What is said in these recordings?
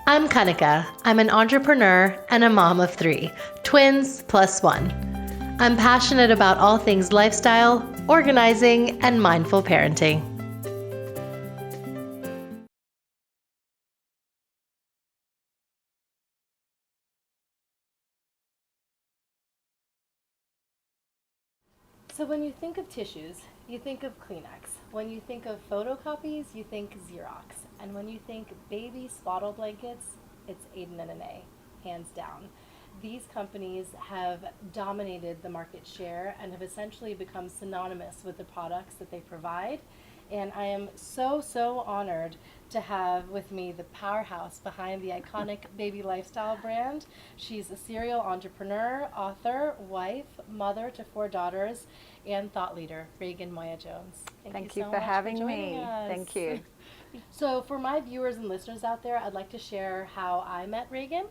I'm Kanika. I'm an entrepreneur and a mom of 3, twins plus 1. I'm passionate about all things lifestyle, organizing, and mindful parenting. So when you think of tissues, you think of Kleenex. When you think of photocopies, you think Xerox. And when you think baby swaddle blankets, it's Aden and Anais, hands down. These companies have dominated the market share and have essentially become synonymous with the products that they provide. And I am so honored to have with me the powerhouse behind the iconic baby lifestyle brand. She's a serial entrepreneur, author, wife, mother to 4 daughters, and thought leader, Raegan Moya-Jones. Thank you for having me. Thank you. So for my viewers and listeners out there, I'd like to share how I met Raegan.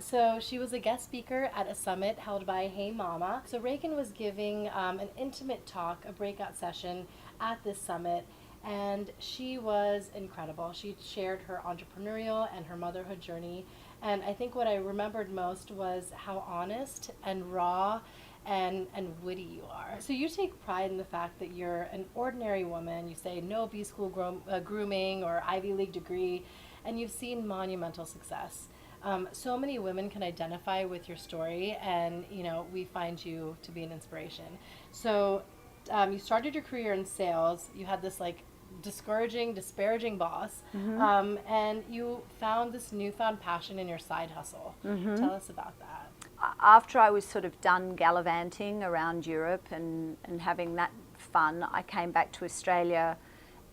So she was a guest speaker at a summit held by Hey Mama. So Raegan was giving an intimate talk, a breakout session at this summit, and she was incredible. She shared her entrepreneurial and her motherhood journey, and I think what I remembered most was how honest and raw and witty you are. So you take pride in the fact that you're an ordinary woman. You say no B-school grooming or Ivy League degree, and you've seen monumental success. So many women can identify with your story, and we find you to be an inspiration. So you started your career in sales. You had this disparaging boss, and you found this newfound passion in your side hustle. Tell us about that. After I was sort of done gallivanting around Europe and having that fun, I came back to Australia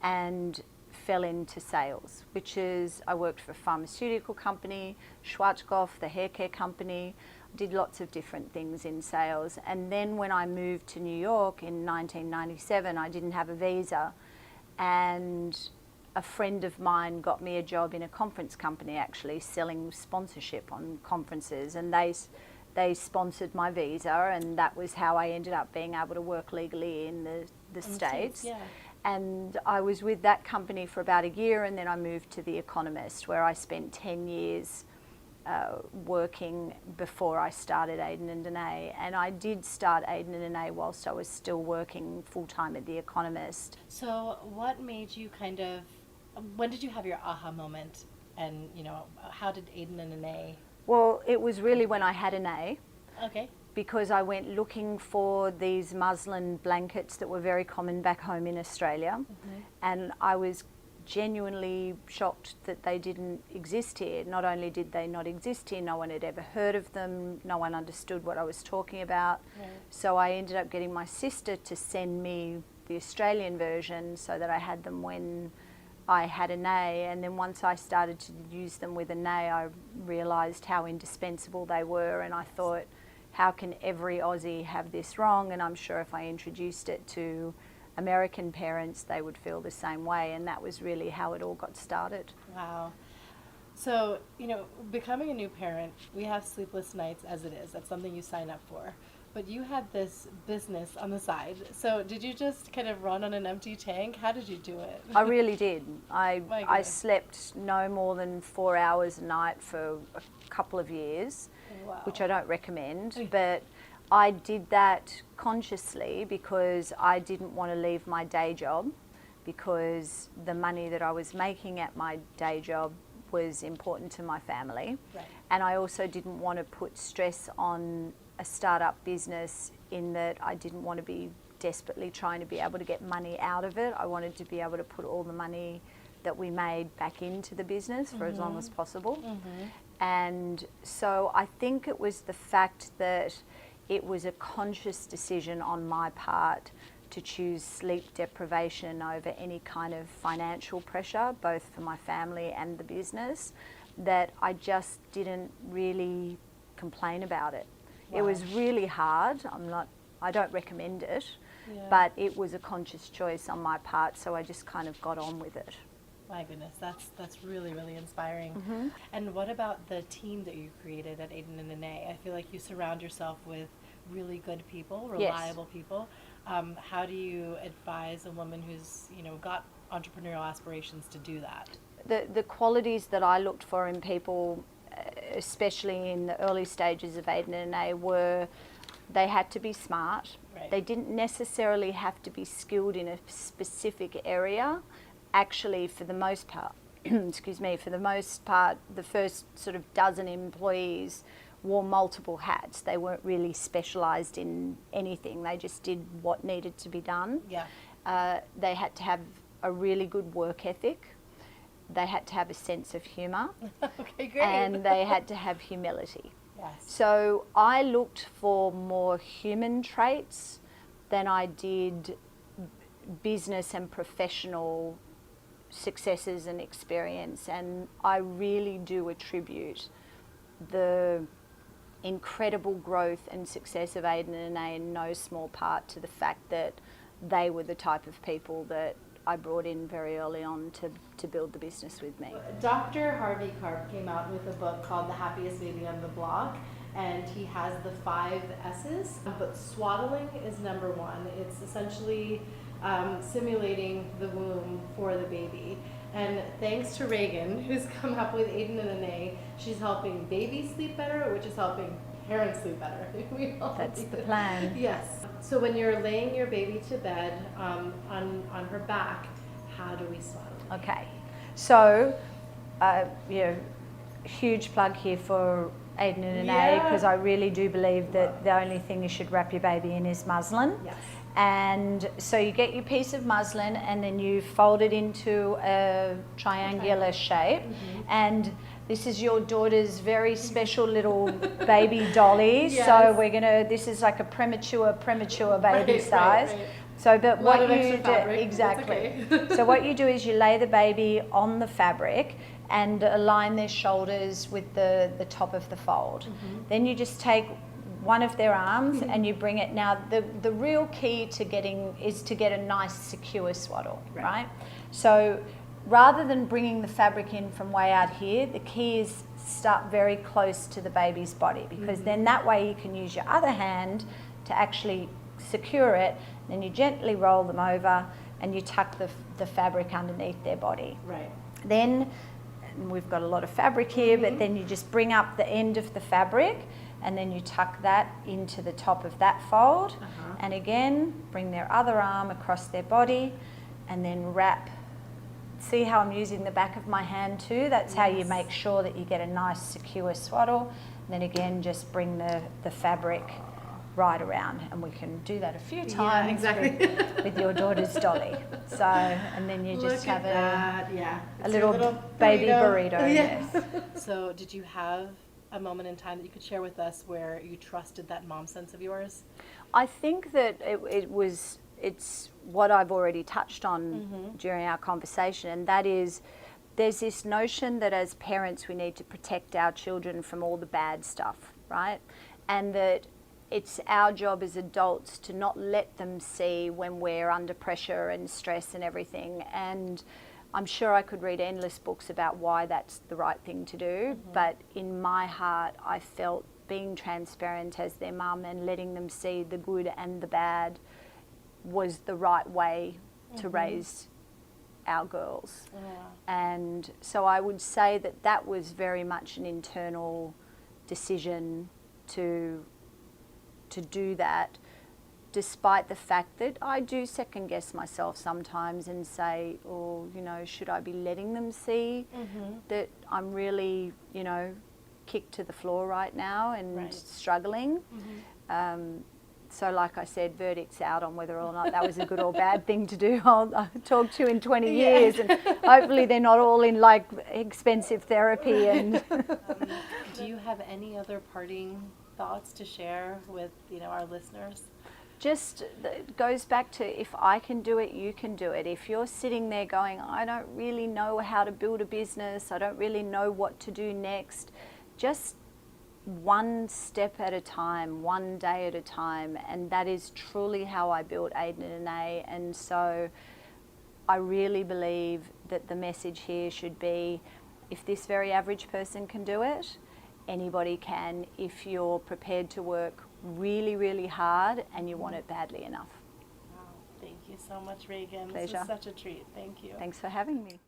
and fell into sales, which is I worked for a pharmaceutical company, Swaddle, the hair care company, did lots of different things in sales. And then when I moved to New York in 1997, I didn't have a visa, and a friend of mine got me a job in a conference company, actually selling sponsorship on conferences, and they sponsored my visa, and that was how I ended up being able to work legally in the States. Yeah. And I was with that company for about a year, and then I moved to The Economist, where I spent 10 years working before I started Aden and Anais. And I did start Aden and Anais whilst I was still working full-time at The Economist. So what made you when did you have your aha moment, and how did Aden and Anais? Well, it was really when I had Anais. Okay. Because I went looking for these muslin blankets that were very common back home in Australia, and I was genuinely shocked that they didn't exist here. Not only did they not exist here, no one had ever heard of them, no one understood what I was talking about. Right. So I ended up getting my sister to send me the Australian version so that I had them when I had Anais, and then once I started to use them with Anais, I realised how indispensable they were, and I thought, how can every Aussie have this wrong? And I'm sure if I introduced it to American parents, they would feel the same way, and that was really how it all got started. Wow. So, becoming a new parent, we have sleepless nights as it is. That's something you sign up for. But you had this business on the side. So did you just kind of run on an empty tank? How did you do it? I really did. I slept no more than 4 hours a night for a couple of years, wow, which I don't recommend. But I did that consciously because I didn't want to leave my day job, because the money that I was making at my day job was important to my family. Right. And I also didn't want to put stress on a startup business, in that I didn't want to be desperately trying to be able to get money out of it. I wanted to be able to put all the money that we made back into the business for as long as possible. And so I think it was the fact that it was a conscious decision on my part to choose sleep deprivation over any kind of financial pressure, both for my family and the business, that I just didn't really complain about it. Wow. It was really hard. I don't recommend it, but it was a conscious choice on my part, so I just kind of got on with it. My goodness, that's really inspiring. And what about the team that you created at Aden and Anais? I feel like you surround yourself with really good people, reliable people. How do you advise a woman who's got entrepreneurial aspirations to do that? the qualities that I looked for in people, especially in the early stages of Aden and Anais, were they had to be smart. Right. They didn't necessarily have to be skilled in a specific area. Actually, for the most part, excuse me, for the most part, the first sort of dozen employees wore multiple hats. They weren't really specialised in anything. They just did what needed to be done. Yeah. They had to have a really good work ethic. They had to have a sense of humour. Okay, great. And they had to have humility. Yes. So I looked for more human traits than I did business and professional successes and experience. And I really do attribute the incredible growth and success of Aden and Anais in no small part to the fact that they were the type of people that I brought in very early on to build the business with me. Dr. Harvey Karp came out with a book called The Happiest Baby on the Block, and he has the 5 S's, but swaddling is number 1. It's essentially simulating the womb for the baby. And thanks to Raegan, who's come up with Aden and Anais, she's helping babies sleep better, which is helping parents sleep better. That's the plan. Yes. So when you're laying your baby to bed on her back, how do we swaddle? Okay. So, huge plug here for Aden and Anais, because I really do believe that the only thing you should wrap your baby in is muslin. Yes. And so you get your piece of muslin and then you fold it into a triangular shape. Mm-hmm. And this is your daughter's very special little baby dolly. Yes. So this is like a premature baby size. Right. So, but what you do, exactly. Okay. So what you do is you lay the baby on the fabric and align their shoulders with the top of the fold. Mm-hmm. Then you just take one of their arms and you bring it. Now the real key to get a nice secure swaddle, right? So rather than bringing the fabric in from way out here, the key is start very close to the baby's body, because then that way you can use your other hand to actually secure it. Then you gently roll them over and you tuck the fabric underneath their body. Right. Then we've got a lot of fabric here, but then you just bring up the end of the fabric and then you tuck that into the top of that fold. And again, bring their other arm across their body and then wrap. See how I'm using the back of my hand too? That's how you make sure that you get a nice secure swaddle. And then again, just bring the fabric right around, and we can do that a few times with your daughter's dolly. So, and then you just have a little baby burrito. Yes. So did you have a moment in time that you could share with us where you trusted that mom sense of yours? I think that it's what I've already touched on during our conversation, and that is there's this notion that as parents we need to protect our children from all the bad stuff, right? And that it's our job as adults to not let them see when we're under pressure and stress and everything. And I'm sure I could read endless books about why that's the right thing to do, but in my heart I felt being transparent as their mum and letting them see the good and the bad was the right way to raise our girls. And so I would say that was very much an internal decision to do that, despite the fact that I do second guess myself sometimes and say, should I be letting them see that I'm really, kicked to the floor right now and struggling? So like I said, verdict's out on whether or not that was a good or bad thing to do. I'll talk to you in 20 years and hopefully they're not all in like expensive therapy. And do you have any other parting thoughts to share with our listeners? Just it goes back to, if I can do it, you can do it. If you're sitting there going, I don't really know how to build a business, I don't really know what to do next, just one step at a time, one day at a time, and that is truly how I built Aden and Anais. And so I really believe that the message here should be, if this very average person can do it, anybody can, if you're prepared to work really, really hard and you want it badly enough. Wow. Thank you so much, Raegan. Pleasure. This was such a treat. Thank you. Thanks for having me.